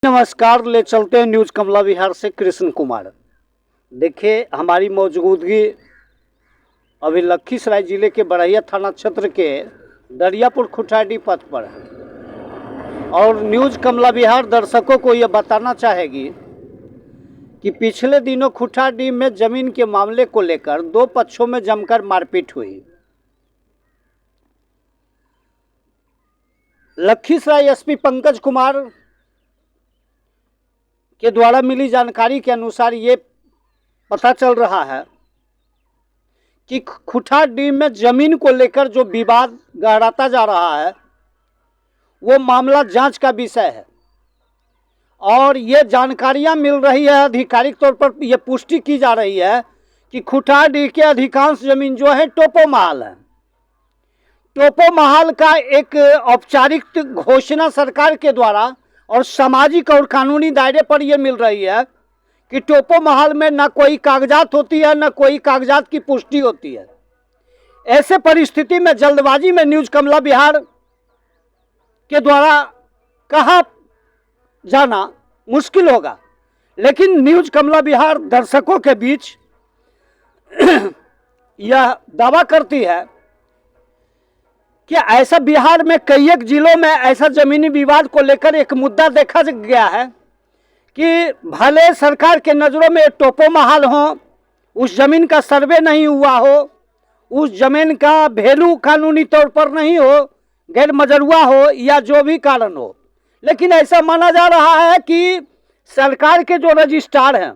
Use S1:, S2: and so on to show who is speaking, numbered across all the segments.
S1: नमस्कार, ले चलते हैं न्यूज़ कमला विहार से कृष्ण कुमार। देखिए, हमारी मौजूदगी अभी लखीसराय जिले के बड़हिया थाना क्षेत्र के दरियापुर खुटाडी पथ पर है और न्यूज़ कमला विहार दर्शकों को यह बताना चाहेगी कि पिछले दिनों खुटाडी में जमीन के मामले को लेकर दो पक्षों में जमकर मारपीट हुई। लखीसराय एसपी पंकज कुमार के द्वारा मिली जानकारी के अनुसार ये पता चल रहा है कि खुटाडी में जमीन को लेकर जो विवाद गहराता जा रहा है वो मामला जांच का विषय है और ये जानकारियां मिल रही है। आधिकारिक तौर पर यह पुष्टि की जा रही है कि खुटाडी के अधिकांश जमीन जो है टोपो महाल है। टोपो महाल का एक औपचारिक घोषणा सरकार के द्वारा और सामाजिक और कानूनी दायरे पर यह मिल रही है कि टोपो महाल में न कोई कागजात होती है न कोई कागजात की पुष्टि होती है। ऐसे परिस्थिति में जल्दबाजी में न्यूज़ कमला विहार के द्वारा कहा जाना मुश्किल होगा, लेकिन न्यूज़ कमला विहार दर्शकों के बीच यह दावा करती है कि ऐसा बिहार में कई एक जिलों में ऐसा जमीनी विवाद को लेकर एक मुद्दा देखा गया है कि भले सरकार के नज़रों में टोपो महाल हो, उस जमीन का सर्वे नहीं हुआ हो, उस जमीन का वैल्यू कानूनी तौर पर नहीं हो, गैर मजरूआ हो या जो भी कारण हो, लेकिन ऐसा माना जा रहा है कि सरकार के जो रजिस्ट्रार हैं,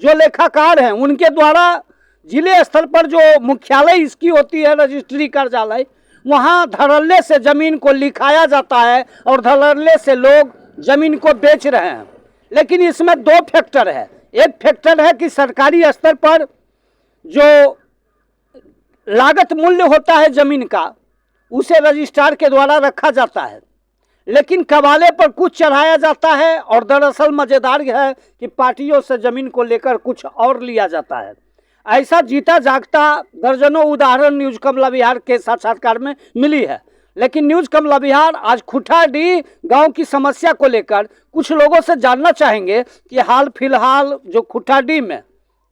S1: जो लेखाकार हैं, उनके द्वारा जिले स्तर पर जो मुख्यालय इसकी होती है रजिस्ट्री कार्यालय, वहाँ धड़ल्ले से ज़मीन को लिखाया जाता है और धड़ल्ले से लोग ज़मीन को बेच रहे हैं। लेकिन इसमें दो फैक्टर है। एक फैक्टर है कि सरकारी स्तर पर जो लागत मूल्य होता है ज़मीन का, उसे रजिस्ट्रार के द्वारा रखा जाता है, लेकिन कबाले पर कुछ चढ़ाया जाता है और दरअसल मज़ेदार है कि पार्टियों से ज़मीन को लेकर कुछ और लिया जाता है। ऐसा जीता जागता दर्जनों उदाहरण न्यूज़ कमला विहार के साक्षात्कार में मिली है। लेकिन न्यूज़ कमला विहार आज खुटाडी गांव की समस्या को लेकर कुछ लोगों से जानना चाहेंगे कि हाल फिलहाल जो खुटाडी में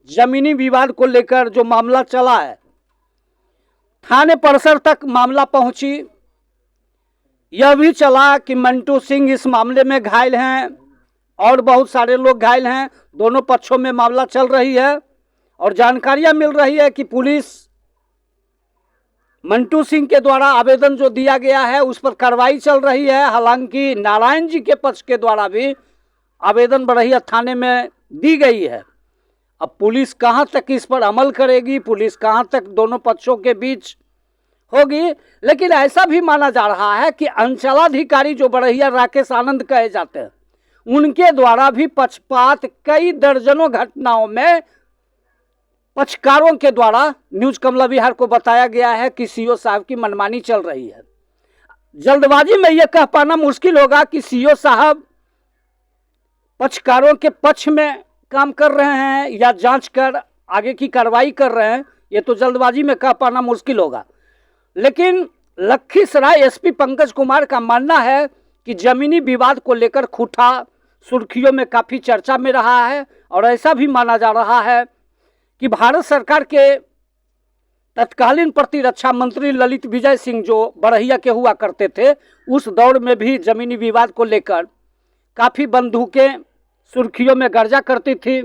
S1: जमीनी विवाद को लेकर जो मामला चला है, थाने परिसर तक मामला पहुंची, यह भी चला कि मंटू सिंह इस मामले में घायल हैं और बहुत सारे लोग घायल हैं। दोनों पक्षों में मामला चल रही है और जानकारियां मिल रही है कि पुलिस मंटू सिंह के द्वारा आवेदन जो दिया गया है उस पर कार्रवाई चल रही है। हालांकि नारायण जी के पक्ष के द्वारा भी आवेदन बड़हिया थाने में दी गई है। अब पुलिस कहां तक इस पर अमल करेगी, पुलिस कहां तक दोनों पक्षों के बीच होगी, लेकिन ऐसा भी माना जा रहा है कि अंचलाधिकारी जो बड़हिया राकेश आनंद कहे जाते हैं, उनके द्वारा भी पक्षपात कई दर्जनों घटनाओं में पक्षकारों के द्वारा न्यूज़ कमला विहार को बताया गया है कि सीओ साहब की मनमानी चल रही है। जल्दबाजी में यह कह पाना मुश्किल होगा कि सीओ साहब पक्षकारों के पक्ष में काम कर रहे हैं या जांच कर आगे की कार्रवाई कर रहे हैं, ये तो जल्दबाजी में कह पाना मुश्किल होगा। लेकिन लखीसराय एसपी पंकज कुमार का मानना है कि जमीनी विवाद को लेकर खुटा सुर्खियों में काफ़ी चर्चा में रहा है और ऐसा भी माना जा रहा है कि भारत सरकार के तत्कालीन प्रतिरक्षा मंत्री ललित विजय सिंह जो बड़हिया के हुआ करते थे, उस दौर में भी जमीनी विवाद को लेकर काफ़ी बंदूकें सुर्खियों में गर्जा करती थी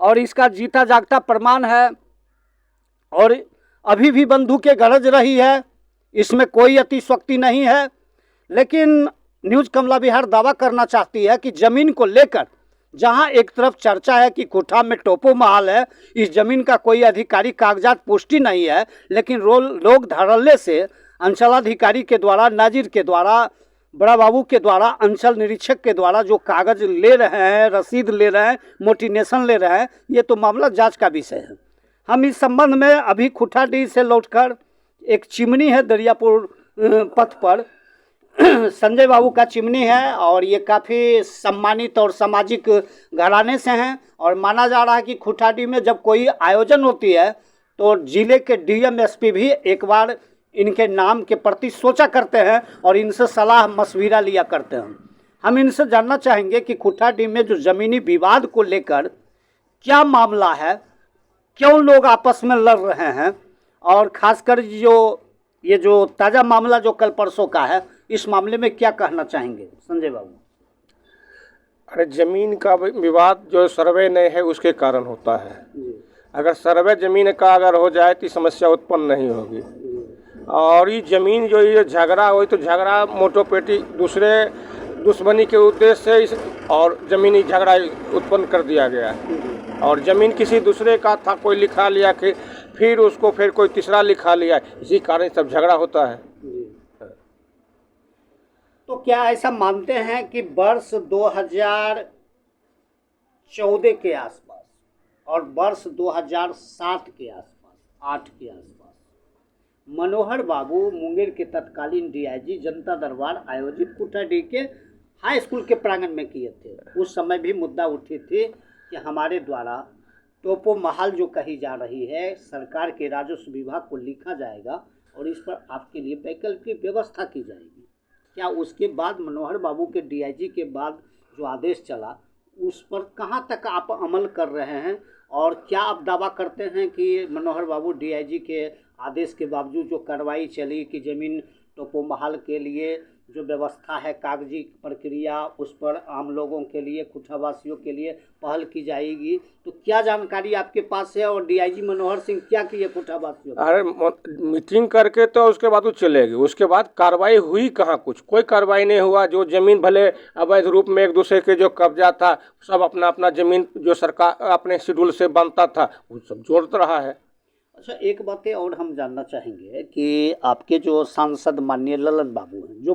S1: और इसका जीता जागता प्रमाण है और अभी भी बंदूकें गरज रही है, इसमें कोई अतिशयोक्ति नहीं है। लेकिन न्यूज़ कमला विहार दावा करना चाहती है कि ज़मीन को लेकर जहां एक तरफ चर्चा है कि कोठा में टोपो महाल है, इस जमीन का कोई आधिकारिक कागजात पुष्टि नहीं है, लेकिन लोग धड़ल्ले से अंचलाधिकारी के द्वारा, नाजिर के द्वारा, बड़ा बाबू के द्वारा, अंचल निरीक्षक के द्वारा जो कागज ले रहे हैं, रसीद ले रहे हैं, मोटिनेशन ले रहे हैं, ये तो मामला जांच का विषय है। हम इस संबंध में अभी खुटाडी से लौटकर एक चिमनी है दरियापुर पथ पर, संजय बाबू का चिमनी है और ये काफ़ी सम्मानित और सामाजिक घराने से हैं और माना जा रहा है कि खुटाडी में जब कोई आयोजन होती है तो जिले के डीएम एसपी भी एक बार इनके नाम के प्रति सोचा करते हैं और इनसे सलाह मशविरा लिया करते हैं। हम इनसे जानना चाहेंगे कि खुट्टाडीह में जो जमीनी विवाद को लेकर क्या मामला है, क्यों लोग आपस में लड़ रहे हैं, और खासकर ये जो ताज़ा मामला जो कल परसों का है, इस मामले में क्या कहना चाहेंगे संजय बाबू?
S2: अरे जमीन का विवाद जो सर्वे नहीं है उसके कारण होता है। अगर सर्वे जमीन का अगर हो जाए तो समस्या उत्पन्न नहीं होगी। और ये जमीन जो ये झगड़ा हो तो झगड़ा मोटोपेटी दूसरे दुश्मनी के उद्देश्य से इस और ज़मीनी झगड़ा उत्पन्न कर दिया गया। और ज़मीन किसी दूसरे का था, कोई लिखा लिया कि फिर उसको फिर कोई तीसरा लिखा लिया, इसी कारण सब झगड़ा होता है।
S1: तो क्या ऐसा मानते हैं कि वर्ष 2014 के आसपास और वर्ष 2007 के आसपास, 8 के आसपास, मनोहर बाबू मुंगेर के तत्कालीन डीआईजी जनता दरबार आयोजित खुट्टाडीह के हाई स्कूल के प्रांगण में किए थे। उस समय भी मुद्दा उठी थी कि हमारे द्वारा टोपो महाल जो कही जा रही है, सरकार के राजस्व विभाग को लिखा जाएगा और इस पर आपके लिए वैकल्पिक व्यवस्था की जाएगी। क्या उसके बाद मनोहर बाबू के डीआईजी के बाद जो आदेश चला उस पर कहाँ तक आप अमल कर रहे हैं, और क्या आप दावा करते हैं कि मनोहर बाबू डीआईजी के आदेश के बावजूद जो कार्रवाई चली कि ज़मीन टोपो महाल के लिए जो व्यवस्था है, कागजी प्रक्रिया, उस पर आम लोगों के लिए, खुट्टावासियों के लिए पहल की जाएगी, तो क्या जानकारी आपके पास है और डीआईजी मनोहर सिंह क्या किए खुट्टावासियों?
S2: अरे मीटिंग करके तो उसके बाद वो चलेगी, उसके बाद कार्रवाई हुई कहाँ? कोई कार्रवाई नहीं हुआ। जो जमीन भले अवैध रूप में एक दूसरे के जो कब्जा था, सब अपना अपना जमीन जो सरकार अपने शेड्यूल से बनता था वो सब जोड़ता रहा है।
S1: अच्छा, एक बात और हम जानना चाहेंगे कि आपके जो सांसद माननीय ललन बाबू हैं, जो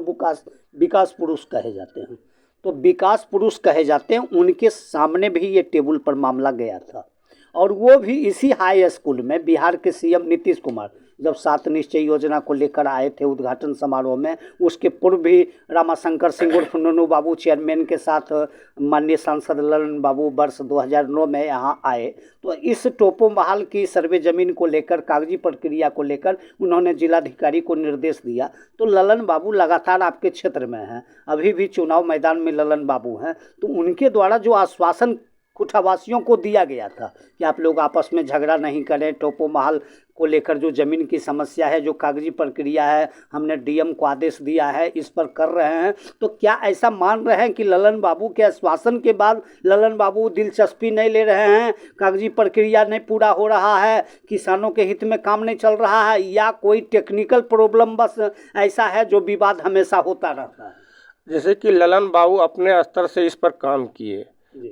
S1: विकास पुरुष कहे जाते हैं, तो विकास पुरुष कहे जाते हैं, उनके सामने भी ये टेबल पर मामला गया था, और वो भी इसी हाई स्कूल में बिहार के सीएम नीतीश कुमार जब 7 निश्चय योजना को लेकर आए थे उद्घाटन समारोह में, उसके पूर्व भी रामाशंकर सिंह उर्फ नूनू बाबू चेयरमैन के साथ माननीय सांसद ललन बाबू वर्ष 2009 में यहाँ आए। तो इस टोपो महाल की सर्वे ज़मीन को लेकर, कागजी प्रक्रिया को लेकर उन्होंने जिलाधिकारी को निर्देश दिया। तो ललन बाबू लगातार आपके क्षेत्र में हैं, अभी भी चुनाव मैदान में ललन बाबू हैं, तो उनके द्वारा जो आश्वासन खुट्टावासियों को दिया गया था कि आप लोग आपस में झगड़ा नहीं करें, टोपो महाल को लेकर जो ज़मीन की समस्या है, जो कागजी प्रक्रिया है, हमने डीएम को आदेश दिया है, इस पर कर रहे हैं, तो क्या ऐसा मान रहे हैं कि ललन बाबू के आश्वासन के बाद ललन बाबू दिलचस्पी नहीं ले रहे हैं, कागजी प्रक्रिया नहीं पूरा हो रहा है, किसानों के हित में काम नहीं चल रहा है, या कोई टेक्निकल प्रॉब्लम बस ऐसा है जो विवाद हमेशा होता रहता है?
S2: जैसे कि ललन बाबू अपने स्तर से इस पर काम किए,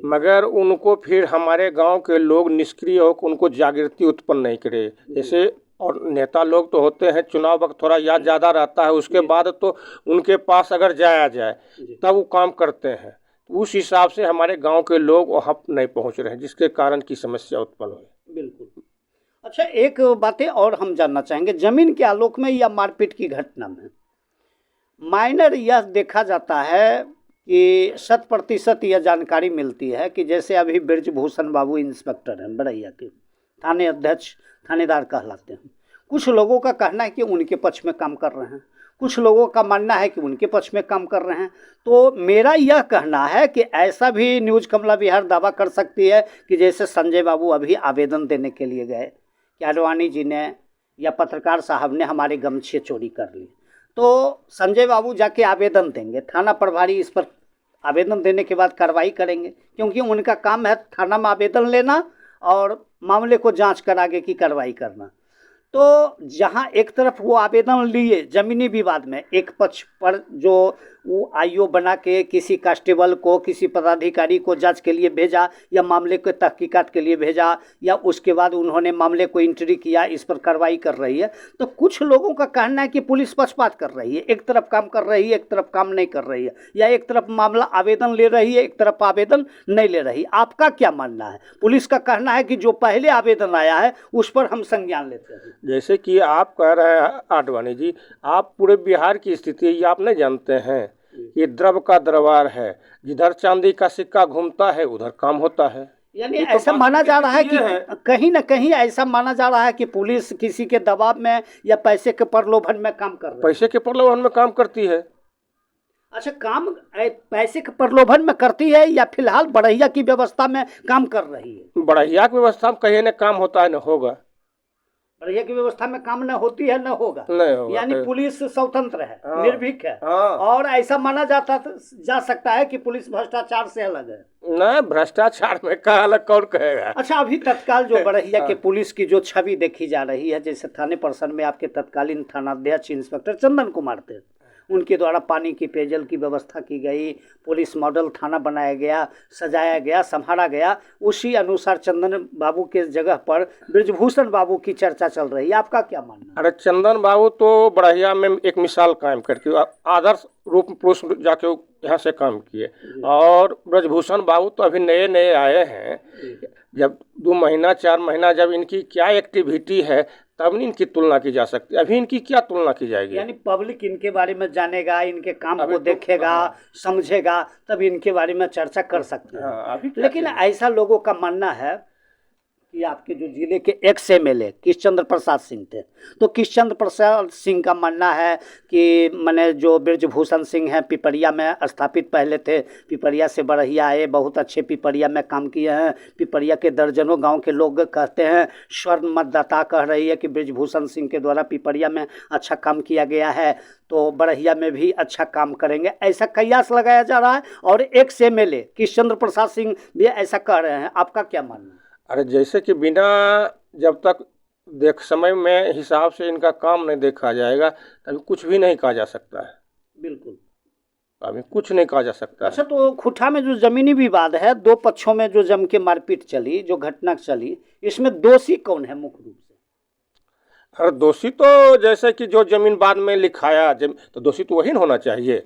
S2: मगर उनको फिर हमारे गांव के लोग निष्क्रिय होकर उनको जागृति उत्पन्न नहीं करे। जैसे और नेता लोग तो होते हैं, चुनाव वक्त थोड़ा याद ज़्यादा रहता है, उसके बाद तो उनके पास अगर जाया जाए तब वो काम करते हैं। उस हिसाब से हमारे गांव के लोग वहाँ नहीं पहुँच रहे हैं, जिसके कारण की समस्या उत्पन्न हुई।
S1: बिल्कुल। अच्छा, एक बातें और हम जानना चाहेंगे, ज़मीन के आलोक में या मारपीट की घटना में माइनर यह देखा जाता है कि 100% यह जानकारी मिलती है कि जैसे अभी ब्रजभूषण बाबू इंस्पेक्टर हैं बड़ैया के, थाने अध्यक्ष, थानेदार कहलाते हैं, कुछ लोगों का कहना है कि उनके पक्ष में काम कर रहे हैं, कुछ लोगों का मानना है कि उनके पक्ष में काम कर रहे हैं। तो मेरा यह कहना है कि ऐसा भी न्यूज़ कमला बिहार दावा कर सकती है कि जैसे संजय बाबू अभी आवेदन देने के लिए गए कि आडवाणी जी ने या पत्रकार साहब ने हमारे गमछे चोरी कर लिए, तो संजय बाबू जाके आवेदन देंगे, थाना प्रभारी इस पर आवेदन देने के बाद कार्रवाई करेंगे, क्योंकि उनका काम है थाना में आवेदन लेना और मामले को जांच कर आगे की कार्रवाई करना। तो जहां एक तरफ वो आवेदन लिए ज़मीनी विवाद में, एक पक्ष पर जो वो आईओ बना के किसी कांस्टेबल को, किसी पदाधिकारी को जांच के लिए भेजा या मामले को तहकीकात के लिए भेजा, या उसके बाद उन्होंने मामले को एंट्री किया, इस पर कार्रवाई कर रही है। तो कुछ लोगों का कहना है कि पुलिस पक्षपात कर रही है, एक तरफ काम कर रही है, एक तरफ काम नहीं कर रही है, या एक तरफ मामला आवेदन ले रही है, एक तरफ आवेदन नहीं ले रही। आपका क्या मानना है? पुलिस का कहना है कि जो पहले आवेदन आया है उस पर हम संज्ञान लेते हैं।
S2: जैसे कि आप कह रहे हैं आडवाणी जी, आप पूरे बिहार की स्थिति ये आप नहीं जानते हैं, ये द्रव का दरबार है, जिधर चांदी का सिक्का घूमता है उधर काम होता है।
S1: यानी ऐसा माना जा रहा है कि कहीं ना कहीं ऐसा माना जा रहा है कि पुलिस किसी के दबाव में या पैसे के प्रलोभन में काम कर रही है।
S2: पैसे के प्रलोभन में काम करती है।
S1: अच्छा, काम पैसे के प्रलोभन में करती है या फिलहाल बढ़ैया की व्यवस्था में काम कर रही है?
S2: बढ़िया की व्यवस्था में कहीं न काम होता है, न होगा।
S1: बढ़ैया की व्यवस्था में काम न होती है न होगा,
S2: नहीं होगा
S1: यानी
S2: कहीं।
S1: पुलिस स्वतंत्र है,
S2: हाँ।
S1: निर्भीक है।
S2: हाँ।
S1: और ऐसा माना जा सकता है कि पुलिस भ्रष्टाचार से अलग है।
S2: नहीं, भ्रष्टाचार में का अलग कौन कहेगा।
S1: अच्छा, अभी तत्काल जो बढ़ैया के पुलिस की जो छवि देखी जा रही है, जैसे थाने परिसर में आपके तत्कालीन थानाध्यक्ष इंस्पेक्टर चंदन कुमार थे, उनके द्वारा पानी की पेयजल की व्यवस्था की गई, पुलिस मॉडल थाना बनाया गया, सजाया गया, संभाला गया। उसी अनुसार चंदन बाबू के जगह पर ब्रजभूषण बाबू की चर्चा चल रही है, आपका क्या मानना है?
S2: अरे चंदन बाबू तो बढ़िया में एक मिसाल कायम करके आदर्श रूप में पुरुष जाके यहाँ से काम किए। और ब्रजभूषण बाबू तो अभी नए नए आए हैं, जब 2 महीना 4 महीना जब इनकी क्या एक्टिविटी है तब नहीं इनकी तुलना की जा सकती। अभी इनकी क्या तुलना की जाएगी?
S1: यानी पब्लिक इनके बारे में जानेगा, इनके काम
S2: अभी
S1: को
S2: तो-
S1: देखेगा,
S2: हाँ।
S1: समझेगा, तब इनके बारे में चर्चा कर सकते हैं।
S2: हाँ, अभी क्या
S1: लेकिन
S2: चाहिए?
S1: ऐसा लोगों का मानना है कि आपके जो जिले के एक्स एमएलए किशचंद्र प्रसाद सिंह थे, तो किशचंद्र प्रसाद सिंह का मानना है कि मैंने जो ब्रजभूषण सिंह हैं पिपरिया में स्थापित पहले थे, पिपरिया से बढ़िया आए, बहुत अच्छे पिपरिया में काम किए हैं। पिपरिया के दर्जनों गांव के लोग कहते हैं, स्वर्ण मतदाता कह रही है कि ब्रजभूषण सिंह के द्वारा पिपरिया में अच्छा काम किया गया है, तो बढ़िया में भी अच्छा काम करेंगे, ऐसा कयास लगाया जा रहा है। और एक्स एमएलए किशचंद्र प्रसाद सिंह भी ऐसा कह रहे हैं, आपका क्या मानना है?
S2: अरे जैसे कि बिना जब तक समय में हिसाब से इनका काम नहीं देखा जाएगा तभी कुछ भी नहीं कहा जा सकता है।
S1: बिल्कुल।
S2: अभी कुछ नहीं कहा जा सकता है।
S1: अच्छा, तो खुट्टा में जो जमीनी विवाद है, दो पक्षों में जो जम के मारपीट चली, जो घटना चली, इसमें दोषी कौन है मुख्य रूप से?
S2: अरे दोषी तो जैसे कि जो जमीन बाद में लिखाया तो दोषी तो वही न होना चाहिए।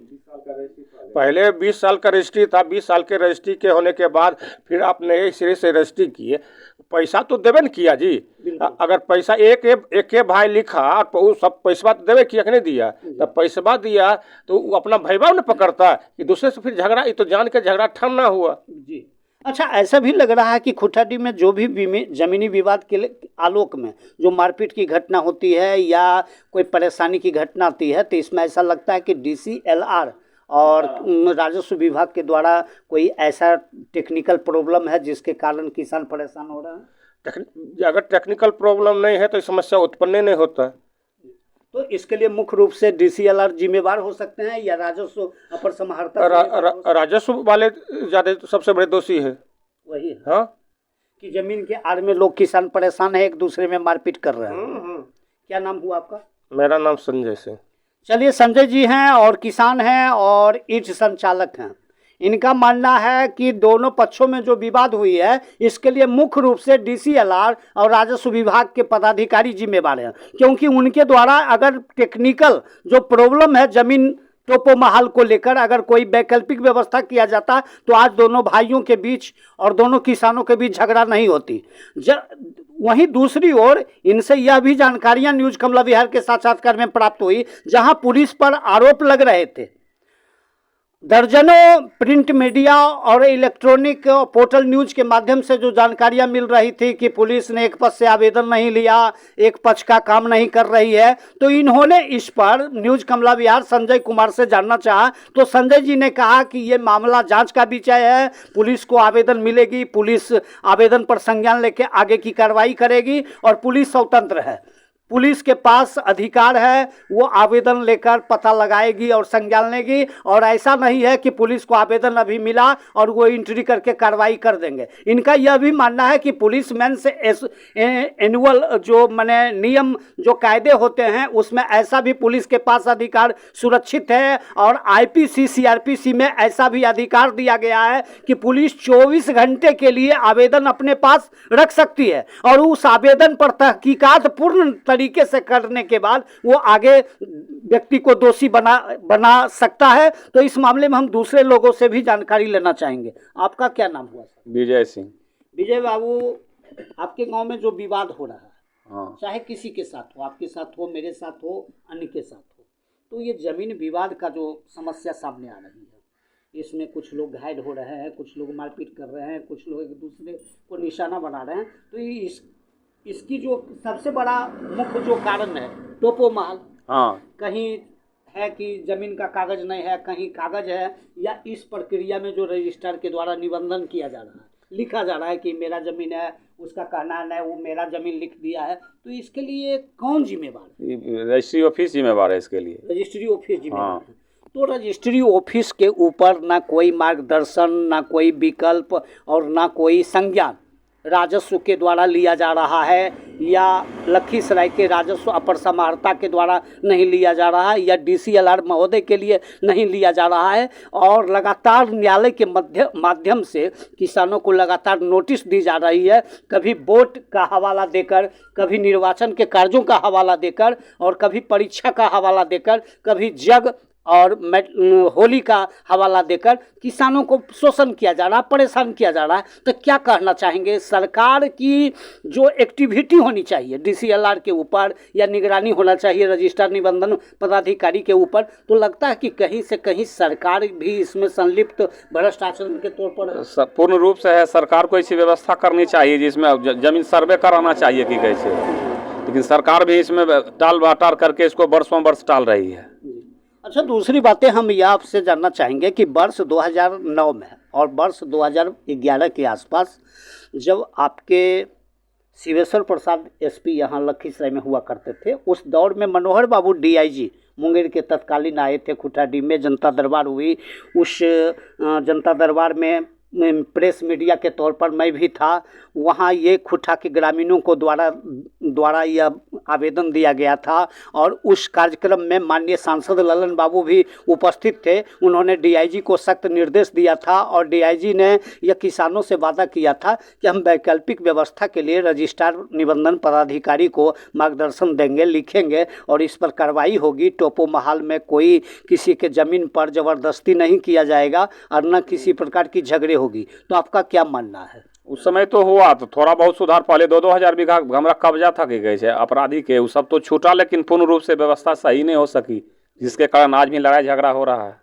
S2: पहले 20 साल का रजिस्ट्री था, 20 साल के रजिस्ट्री के होने के बाद फिर आपने एक सिरे से रजिस्ट्री किए, पैसा तो देवे न किया जी। अगर पैसा एक भाई लिखा तो वो सब पैसा तो देवे किया कि नहीं दिया, तब पैसा दिया तो वो अपना भैया न पकड़ता कि दूसरे से फिर झगड़ा, ये तो जान के झगड़ा ठन ना हुआ
S1: जी। अच्छा, ऐसा भी लग रहा है कि खुट्टाडी में जो भी जमीनी विवाद के आलोक में जो मारपीट की घटना होती है या कोई परेशानी की घटना आती है, तो इसमें ऐसा लगता है कि DCLR और राजस्व विभाग के द्वारा कोई ऐसा टेक्निकल प्रॉब्लम है जिसके कारण किसान परेशान हो रहा है।
S2: अगर टेक्निकल प्रॉब्लम नहीं है तो समस्या उत्पन्न नहीं होता।
S1: तो इसके लिए मुख्य रूप से DCLR जिम्मेवार हो सकते हैं या राजस्व अपर समाहर्ता?
S2: राजस्व वाले ज्यादा सबसे बड़े दोषी है।
S1: वही है।
S2: हाँ,
S1: कि जमीन के आड़ में लोग किसान परेशान है, एक दूसरे में मारपीट कर रहे हैं। क्या नाम हुआ आपका?
S2: मेरा नाम संजय सिंह।
S1: चलिए, संजय जी हैं और किसान हैं और ईंट संचालक हैं। इनका मानना है कि दोनों पक्षों में जो विवाद हुई है, इसके लिए मुख्य रूप से DCLR और राजस्व विभाग के पदाधिकारी जिम्मेवार हैं, क्योंकि उनके द्वारा अगर टेक्निकल जो प्रॉब्लम है जमीन टोपो महाल को लेकर अगर कोई वैकल्पिक व्यवस्था किया जाता तो आज दोनों भाइयों के बीच और दोनों किसानों के बीच झगड़ा नहीं होती। वहीं दूसरी ओर इनसे यह भी जानकारियां न्यूज कमला विहार के साक्षात्कार में प्राप्त हुई, जहां पुलिस पर आरोप लग रहे थे। दर्जनों प्रिंट मीडिया और इलेक्ट्रॉनिक पोर्टल न्यूज के माध्यम से जो जानकारियां मिल रही थी कि पुलिस ने एक पक्ष से आवेदन नहीं लिया, एक पक्ष का काम नहीं कर रही है, तो इन्होंने इस पर न्यूज कमला विहार संजय कुमार से जानना चाहा, तो संजय जी ने कहा कि ये मामला जांच का विषय है, पुलिस को आवेदन मिलेगी, पुलिस आवेदन पर संज्ञान लेकर आगे की कार्रवाई करेगी और पुलिस स्वतंत्र है, पुलिस के पास अधिकार है, वो आवेदन लेकर पता लगाएगी और संज्ञान लेगी। और ऐसा नहीं है कि पुलिस को आवेदन अभी मिला और वो एंट्री करके कार्रवाई कर देंगे। इनका यह भी मानना है कि पुलिस मैन से एनुअल जो माने नियम जो कायदे होते हैं उसमें ऐसा भी पुलिस के पास अधिकार सुरक्षित है और IPC CRPC में ऐसा भी अधिकार दिया गया है कि पुलिस 24 घंटे के लिए आवेदन अपने पास रख सकती है और उस आवेदन पर तहकीकात पूर्ण तरीके से करने के बाद वो आगे व्यक्ति को दोषी बना सकता है। तो इस मामले में हम दूसरे लोगों से भी जानकारी लेना चाहेंगे। आपका क्या नाम हुआ?
S3: विजय सिंह।
S1: विजय बाबू, आपके गांव में जो विवाद हो रहा है,
S3: हाँ,
S1: चाहे किसी के साथ हो, आपके साथ हो, मेरे साथ हो, अन्य के साथ हो, तो ये जमीन विवाद का जो समस्या सामने आ रही है, इसमें कुछ लोग घायल हो रहे हैं, कुछ लोग मारपीट कर रहे हैं, कुछ लोग एक दूसरे को निशाना बना रहे हैं, तो इसकी जो सबसे बड़ा मुख्य जो कारण है टोपो महल,
S3: हाँ,
S1: कहीं है कि जमीन का कागज नहीं है, कहीं कागज है, या इस प्रक्रिया में जो रजिस्ट्रार के द्वारा निबंधन किया जा रहा है, लिखा जा रहा है कि मेरा जमीन है, उसका कहना है वो मेरा जमीन लिख दिया है, तो इसके लिए कौन जिम्मेवार है?
S3: रजिस्ट्री ऑफिस जिम्मेवार है इसके लिए।
S1: रजिस्ट्री ऑफिस जिम्मेवार है। तो रजिस्ट्री ऑफिस के ऊपर ना कोई मार्गदर्शन, ना कोई विकल्प और ना कोई संज्ञान राजस्व के द्वारा लिया जा रहा है, या लखीसराय के राजस्व अपर समाहर्ता के द्वारा नहीं लिया जा रहा है, या DCLR महोदय के लिए नहीं लिया जा रहा है, और लगातार न्यायालय के माध्यम से किसानों को लगातार नोटिस दी जा रही है, कभी वोट का हवाला देकर, कभी निर्वाचन के कार्यों का हवाला देकर, और कभी परीक्षा का हवाला देकर, कभी जग और होली का हवाला देकर किसानों को शोषण किया जा रहा है, परेशान किया जा रहा है। तो क्या कहना चाहेंगे, सरकार की जो एक्टिविटी होनी चाहिए DCLR के ऊपर, या निगरानी होना चाहिए रजिस्ट्रार निबंधन पदाधिकारी के ऊपर, तो लगता है कि कहीं से कहीं सरकार भी इसमें संलिप्त भ्रष्ट आचरण के तौर पर
S3: पूर्ण रूप से है। सरकार को ऐसी व्यवस्था करनी चाहिए जिसमें जमीन सर्वे कराना चाहिए कि कैसे, लेकिन सरकार भी इसमें टाल बाटार करके इसको वर्षों वर्ष टाल रही है।
S1: अच्छा, दूसरी बातें हम यह आपसे जानना चाहेंगे कि वर्ष 2009 में और वर्ष 2011 के आसपास जब आपके शिवेश्वर प्रसाद SP यहाँ लखीसराय में हुआ करते थे, उस दौर में मनोहर बाबू DIG मुंगेर के तत्कालीन आए थे। खुटाडी में जनता दरबार हुई, उस जनता दरबार में प्रेस मीडिया के तौर पर मैं भी था। वहाँ ये खुटा के ग्रामीणों को द्वारा यह आवेदन दिया गया था, और उस कार्यक्रम में माननीय सांसद ललन बाबू भी उपस्थित थे। उन्होंने DIG को सख्त निर्देश दिया था, और DIG ने यह किसानों से वादा किया था कि हम वैकल्पिक व्यवस्था के लिए रजिस्ट्रार निबंधन पदाधिकारी को मार्गदर्शन देंगे, लिखेंगे, और इस पर कार्रवाई होगी। टोपो महाल में कोई किसी के ज़मीन पर ज़बरदस्ती नहीं किया जाएगा, और न किसी प्रकार की झगड़े होगी। तो आपका क्या मानना है?
S3: उस समय तो हुआ, तो थोड़ा बहुत सुधार, पहले 2-2 हजार बीघा हमारा कब्जा था कि कैसे अपराधी के, वो सब तो छूटा, लेकिन पूर्ण रूप से व्यवस्था सही नहीं हो सकी, जिसके कारण आज भी लड़ाई झगड़ा हो रहा है।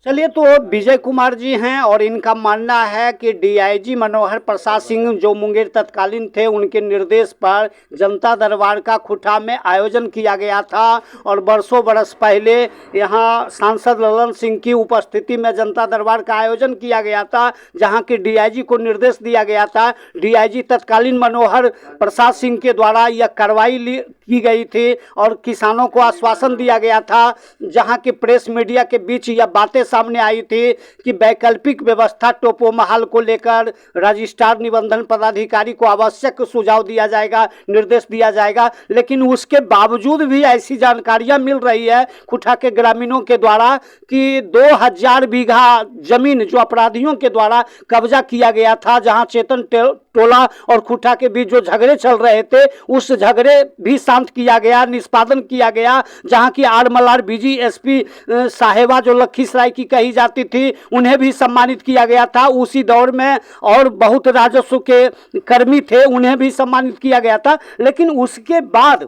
S1: चलिए, तो विजय कुमार जी हैं, और इनका मानना है कि DIG मनोहर प्रसाद सिंह जो मुंगेर तत्कालीन थे, उनके निर्देश पर जनता दरबार का खुटा में आयोजन किया गया था, और बरसों बरस पहले यहाँ सांसद ललन सिंह की उपस्थिति में जनता दरबार का आयोजन किया गया था, जहाँ की DIG को निर्देश दिया गया था। DIG तत्कालीन मनोहर प्रसाद सिंह के द्वारा यह कार्रवाई की गई थी, और किसानों को आश्वासन दिया गया था, जहाँ की प्रेस मीडिया के बीच यह बातें सामने आई थी कि वैकल्पिक व्यवस्था टोपो महाल को लेकर रजिस्ट्रार निबंधन पदाधिकारी को आवश्यक सुझाव दिया जाएगा, निर्देश दिया जाएगा। लेकिन उसके बावजूद भी ऐसी जानकारियां मिल रही है खुटा के ग्रामीणों के द्वारा कि 2000 बीघा जमीन जो अपराधियों के द्वारा कब्जा किया गया था, जहां चेतन टोला और खुटा के बीच जो झगड़े चल रहे थे, उस झगड़े भी शांत किया गया, निष्पादन किया गया। जहां की RMLR BG SP साहेबा जो लखीसराय की कही जाती थी, उन्हें भी सम्मानित किया गया था उसी दौर में, और बहुत राजस्व के कर्मी थे, उन्हें भी सम्मानित किया गया था। लेकिन उसके बाद,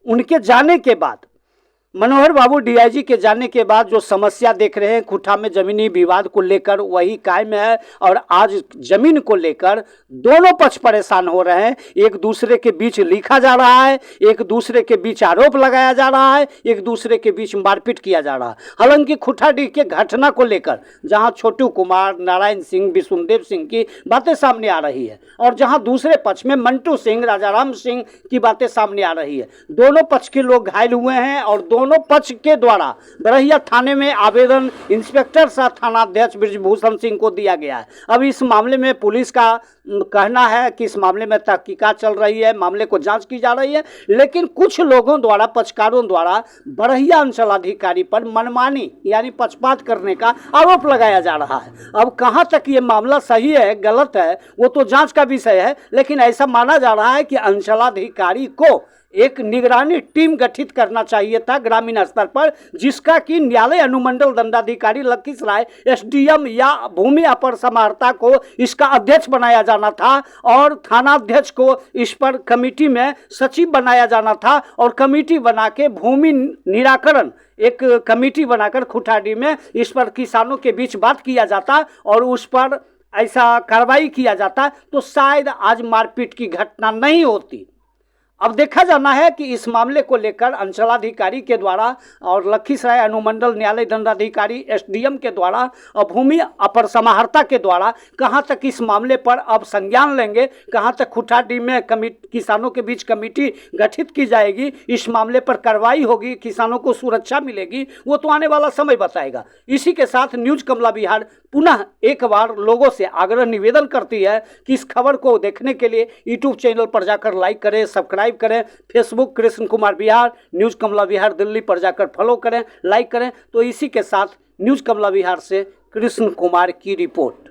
S1: उनके जाने के बाद, मनोहर बाबू DIG के जाने के बाद जो समस्या देख रहे हैं खुटा में जमीनी विवाद को लेकर, वही कायम है। और आज जमीन को लेकर दोनों पक्ष परेशान हो रहे हैं, एक दूसरे के बीच लिखा जा रहा है, एक दूसरे के बीच आरोप लगाया जा रहा है, एक दूसरे के बीच मारपीट किया जा रहा है। हालांकि खुटाडी के घटना को लेकर जहां छोटू कुमार, नारायण सिंह, विष्णुदेव सिंह की बातें सामने आ रही है, और जहां दूसरे पक्ष में मंटू सिंह, राजाराम सिंह की बातें सामने आ रही है, दोनों पक्ष के लोग घायल हुए हैं, और दोनों पक्ष के द्वारा बरहिया थाने में आवेदन इंस्पेक्टर सह थानाध्यक्ष ब्रिजभूषण सिंह को दिया गया है। अब इस मामले में पुलिस का कहना है कि इस मामले में तहकीकात चल रही है, मामले को जांच की जा रही है। लेकिन कुछ लोगों द्वारा, पक्षकारों द्वारा बरहिया अंचलाधिकारी पर मनमानी यानी पक्षपात करने का आरोप लगाया जा रहा है। अब कहां तक ये मामला सही है, गलत है, वो तो जांच का विषय है। लेकिन ऐसा माना जा रहा है कि अंचलाधिकारी को एक निगरानी टीम गठित करना चाहिए था ग्रामीण स्तर पर, जिसका कि न्यायालय अनुमंडल दंडाधिकारी लखीसराय SDM या भूमि अपर समाहर्ता को इसका अध्यक्ष बनाया जाना था, और थानाध्यक्ष को इस पर कमेटी में सचिव बनाया जाना था, और कमेटी बना के भूमि निराकरण एक कमेटी बनाकर खुटाडी में इस पर किसानों के बीच बात किया जाता, और उस पर ऐसा कार्रवाई किया जाता, तो शायद आज मारपीट की घटना नहीं होती। अब देखा जाना है कि इस मामले को लेकर अंचलाधिकारी के द्वारा और लखीसराय अनुमंडल न्यायालय दंडाधिकारी एसडीएम के द्वारा और भूमि अपर समाहर्ता के द्वारा कहां तक इस मामले पर अब संज्ञान लेंगे, कहां तक खुटाडी में किसानों के बीच कमेटी गठित की जाएगी, इस मामले पर कार्रवाई होगी, किसानों को सुरक्षा मिलेगी, वो तो आने वाला समय बताएगा। इसी के साथ न्यूज कमला बिहार पुनः एक बार लोगों से आग्रह निवेदन करती है कि इस खबर को देखने के लिए यूट्यूब चैनल पर जाकर लाइक करें, सब्सक्राइब करें, फेसबुक कृष्ण कुमार बिहार, न्यूज कमला बिहार दिल्ली पर जाकर फॉलो करें, लाइक करें। तो इसी के साथ न्यूज कमला बिहार से कृष्ण कुमार की रिपोर्ट।